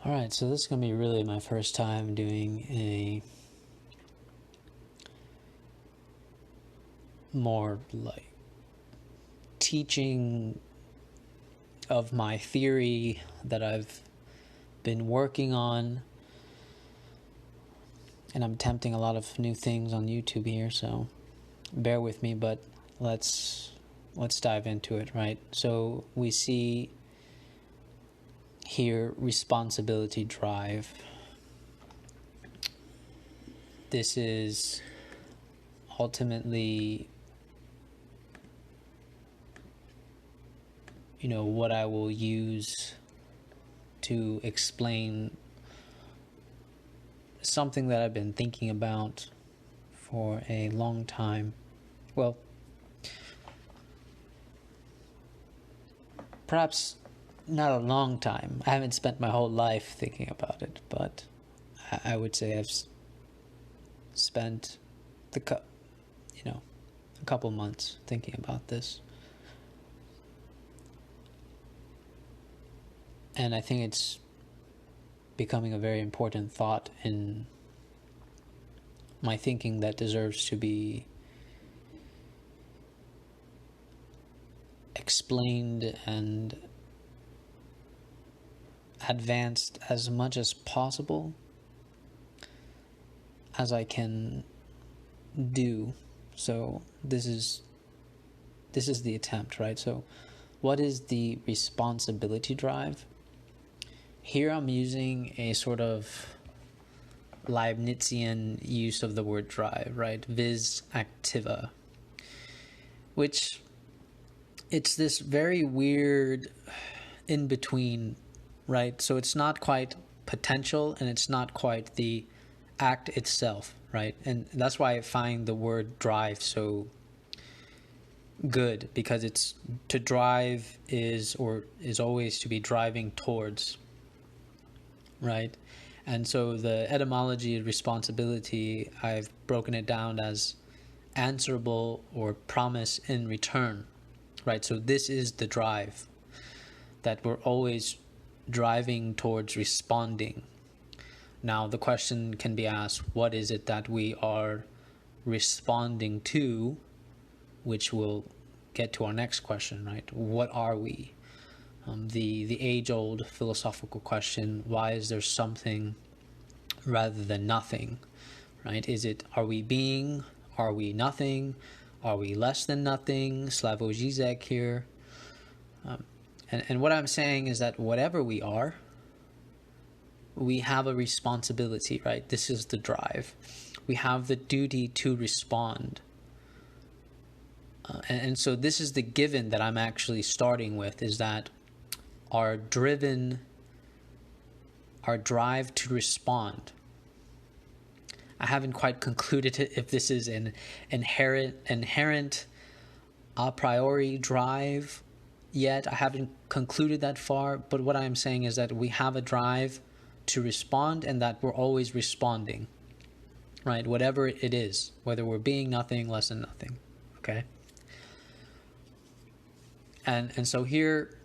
Alright, so this is going to be really my first time doing a more like teaching of my theory that I've been working on, and I'm attempting a lot of new things on YouTube here, so bear with me, but let's dive into it, right? So we see here responsibility drive. This is ultimately, what I will use to explain something that I've been thinking about for a long time. Well, perhaps not a long time. I haven't spent my whole life thinking about it, but I would say I've spent a couple months thinking about this. And I think it's becoming a very important thought in my thinking that deserves to be explained and advanced as much as possible as I can do. So this is the attempt, right? So what is the responsibility drive? Here I'm using a sort of Leibnizian use of the word drive, right? Vis activa, which it's this very weird in between, right? So it's not quite potential and it's not quite the act itself, right? And that's why I find the word drive so good, because it's to drive is always to be driving towards, right? And so the etymology of responsibility, I've broken it down as answerable or promise in return, right? So this is the drive, that we're always driving towards responding. Now the question can be asked, what is it that we are responding to, which will get to our next question, right? What are we? The age-old philosophical question, why is there something rather than nothing, right? Are we being? Are we nothing? Are we less than nothing? Slavoj Žižek here. And what I'm saying is that whatever we are, we have a responsibility, right? This is the drive. We have the duty to respond. And so this is the given that I'm actually starting with, is that our drive to respond. I haven't quite concluded if this is an inherent a priori drive yet. I haven't concluded that far, but what I'm saying is that we have a drive to respond and that we're always responding, right? Whatever it is, whether we're being nothing, less than nothing, okay? And so here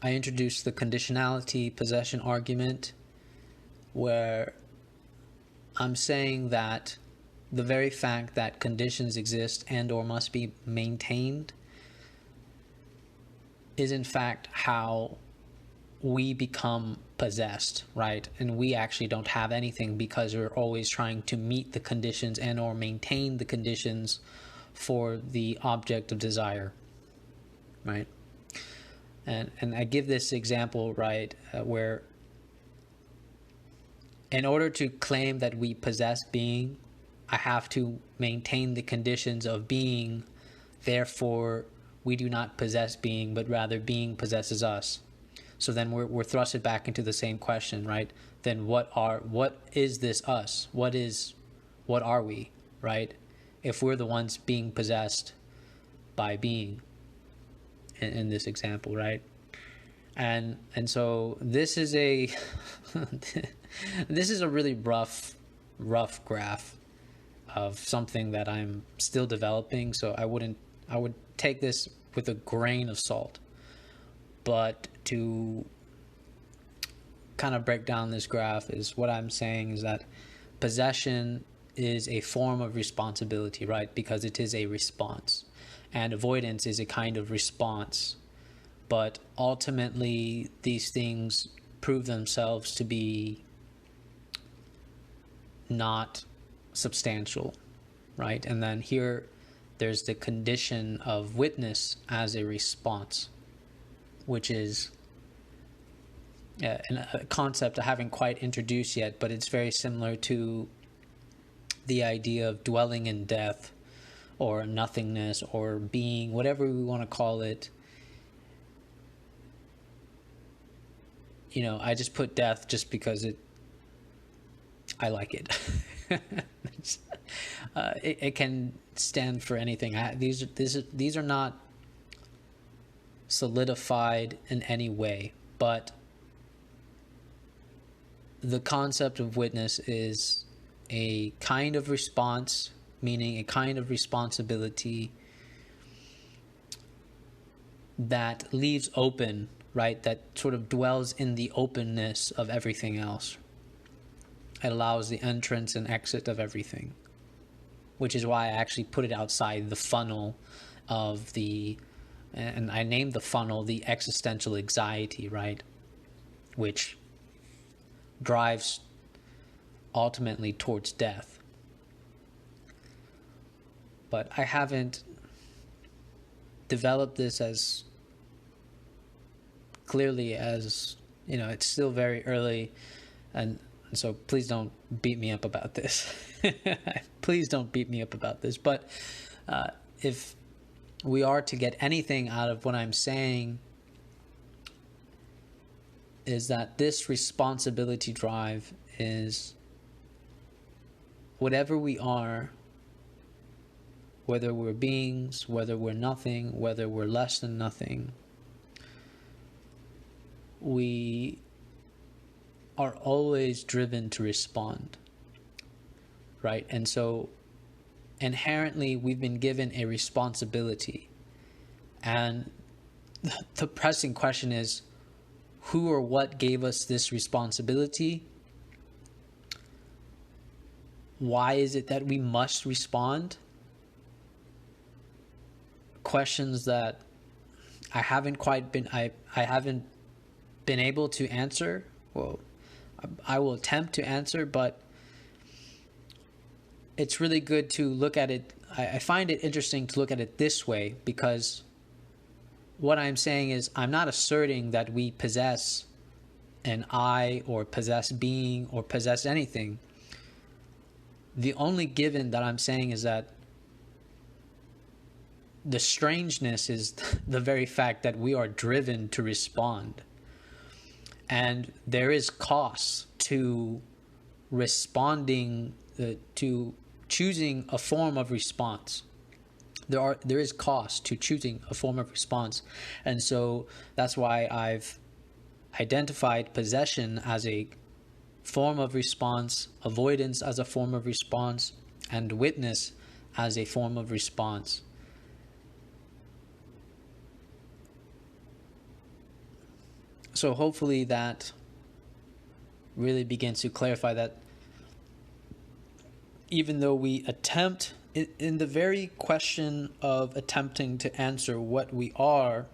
I introduced the conditionality possession argument, where I'm saying that the very fact that conditions exist and or must be maintained is in fact how we become possessed, right? And we actually don't have anything because we're always trying to meet the conditions and or maintain the conditions for the object of desire, right? And I give this example, right, where in order to claim that we possess being, I have to maintain the conditions of being. Therefore, we do not possess being, but rather being possesses us. So then we're thrusted back into the same question, right? Then what is this us? What are we, right? If we're the ones being possessed by being in this example, right? And so this is a this is a really rough graph of something that I'm still developing, so I would take this with a grain of salt. But to kind of break down this graph, is what I'm saying is that possession is a form of responsibility, right? Because it is a response, and avoidance is a kind of response. But ultimately, these things prove themselves to be not substantial, right? And then here, there's the condition of witness as a response, which is a concept I haven't quite introduced yet, but it's very similar to the idea of dwelling in death or nothingness or being, whatever we want to call it. You know, I just put death just because I like it. It can stand for anything. These are not solidified in any way, but the concept of witness is a kind of response, meaning a kind of responsibility that leaves open, right? That sort of dwells in the openness of everything else. It allows the entrance and exit of everything, which is why I actually put it outside the funnel of and I named the funnel the existential anxiety, right? Which drives ultimately towards death. But I haven't developed this as clearly as, you know, it's still very early, and so please don't beat me up about this. Please don't beat me up about this. But if we are to get anything out of what I'm saying, is that this responsibility drive is whatever we are, whether we're beings, whether we're nothing, whether we're less than nothing, we are always driven to respond, right? And so inherently we've been given a responsibility, and the pressing question is, who or what gave us this responsibility? Why is it that we must respond? Questions that I haven't been able to answer. Well, I will attempt to answer, but it's really good to look at it. I find it interesting to look at it this way, because what I'm saying is I'm not asserting that we possess an I or possess being or possess anything. The only given that I'm saying is that the strangeness is the very fact that we are driven to respond. And there is cost to responding, to choosing a form of response. There is cost to choosing a form of response. And so that's why I've identified possession as a form of response, avoidance as a form of response, and witness as a form of response. So hopefully that really begins to clarify that even though we attempt, in the very question of attempting to answer what we are,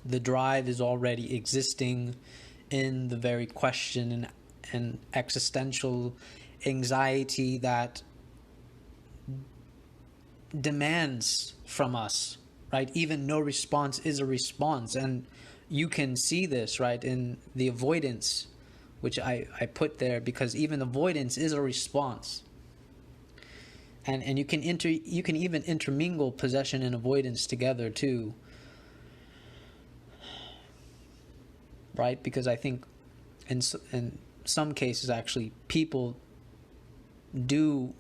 the drive is already existing in the very question and existential anxiety that demands from us, right? Even no response is a response. And you can see this, right, in the avoidance, which I put there, because even avoidance is a response. And you can even intermingle possession and avoidance together too, right? Because I think in some cases actually people do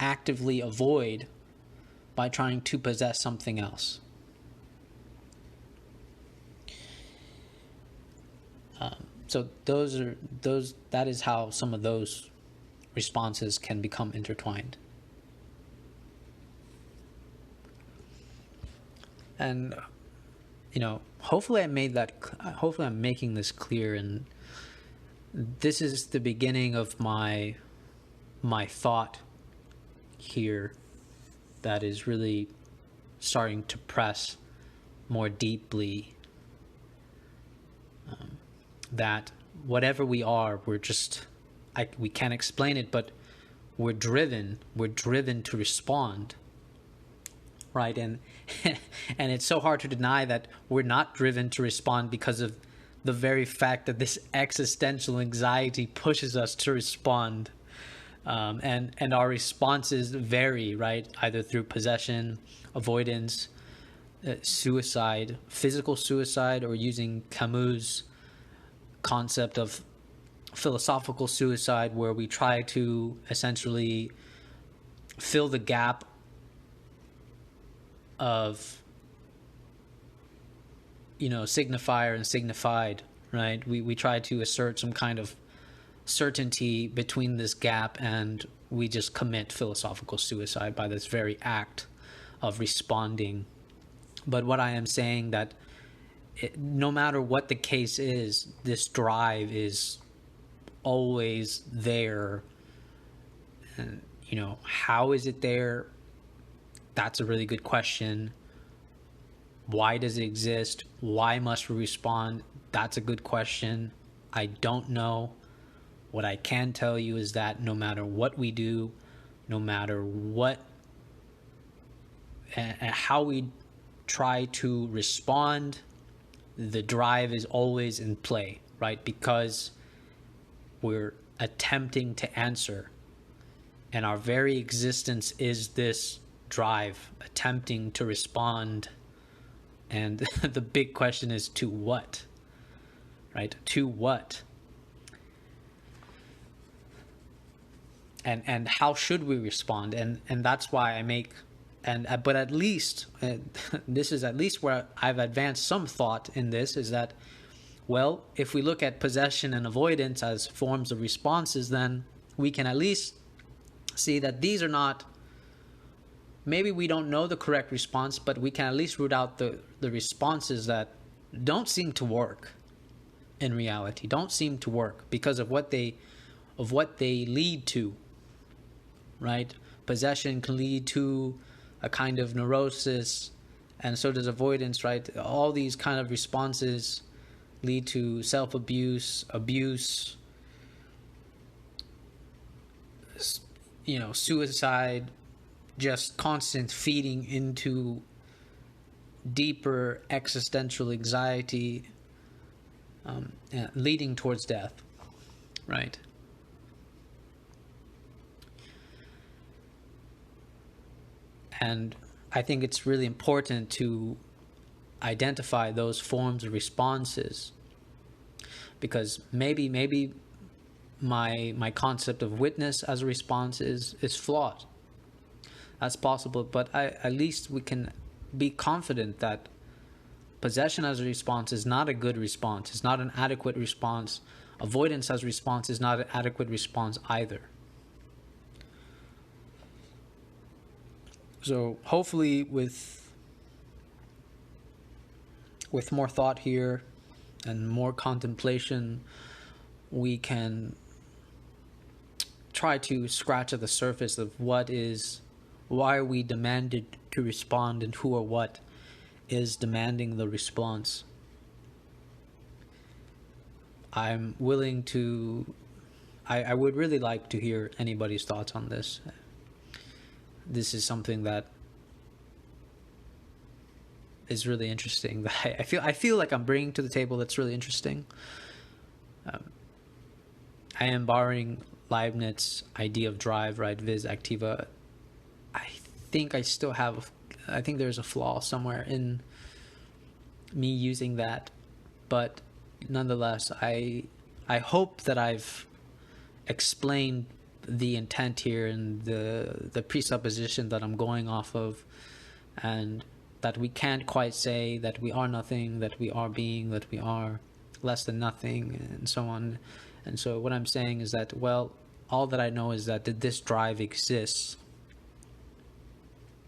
actively avoid by trying to possess something else. So that is how some of those responses can become intertwined. And hopefully I'm making this clear, and this is the beginning of my thought here that is really starting to press more deeply, that whatever we are, we're just, we can't explain it, but we're driven to respond, right? And and it's so hard to deny that we're not driven to respond because of the very fact that this existential anxiety pushes us to respond. And our responses vary, right? Either through possession, avoidance, suicide, physical suicide, or using Camus' concept of philosophical suicide, where we try to essentially fill the gap of, signifier and signified, right? We try to assert some kind of certainty between this gap, and we just commit philosophical suicide by this very act of responding. But what I am saying, that no matter what the case is, this drive is always there. And how is it there? That's a really good question. Why does it exist? Why must we respond? That's a good question. I don't know. What I can tell you is that no matter what we do, no matter what and how we try to respond, the drive is always in play, right? Because we're attempting to answer, and our very existence is this drive attempting to respond. And the big question is, to what, right? To what? And how should we respond? And that's why I make, but at least, this is at least where I've advanced some thought in this, is that, well, if we look at possession and avoidance as forms of responses, then we can at least see that these are not, maybe we don't know the correct response, but we can at least root out the responses that don't seem to work in reality, don't seem to work because of what they lead to, right? Possession can lead to a kind of neurosis, and so does avoidance, right? All these kind of responses lead to self-abuse, abuse, suicide, just constant feeding into deeper existential anxiety, leading towards death, right? And I think it's really important to identify those forms of responses, because maybe my concept of witness as a response is flawed. That's possible, but at least we can be confident that possession as a response is not a good response. It's not an adequate response. Avoidance as a response is not an adequate response either. So hopefully with more thought here and more contemplation, we can try to scratch at the surface of why are we demanded to respond, and who or what is demanding the response. I'm willing to, I would really like to hear anybody's thoughts on this. This is something that is really interesting, that I feel like I'm bringing to the table that's really interesting. I am borrowing Leibniz's idea of drive, right? Vis activa. I think there's a flaw somewhere in me using that, but nonetheless, I hope that I've explained the intent here and the presupposition that I'm going off of, and that we can't quite say that we are nothing, that we are being, that we are less than nothing, and so on. And so what I'm saying is that, well, all that I know is that this drive exists,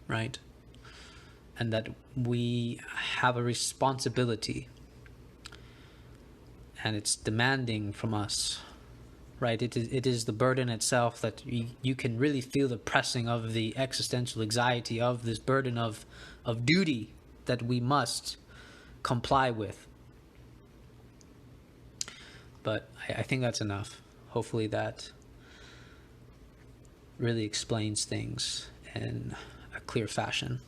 right? And that we have a responsibility, and it's demanding from us right? It is the burden itself that you can really feel the pressing of the existential anxiety of this burden of duty that we must comply with. But I think that's enough. Hopefully that really explains things in a clear fashion.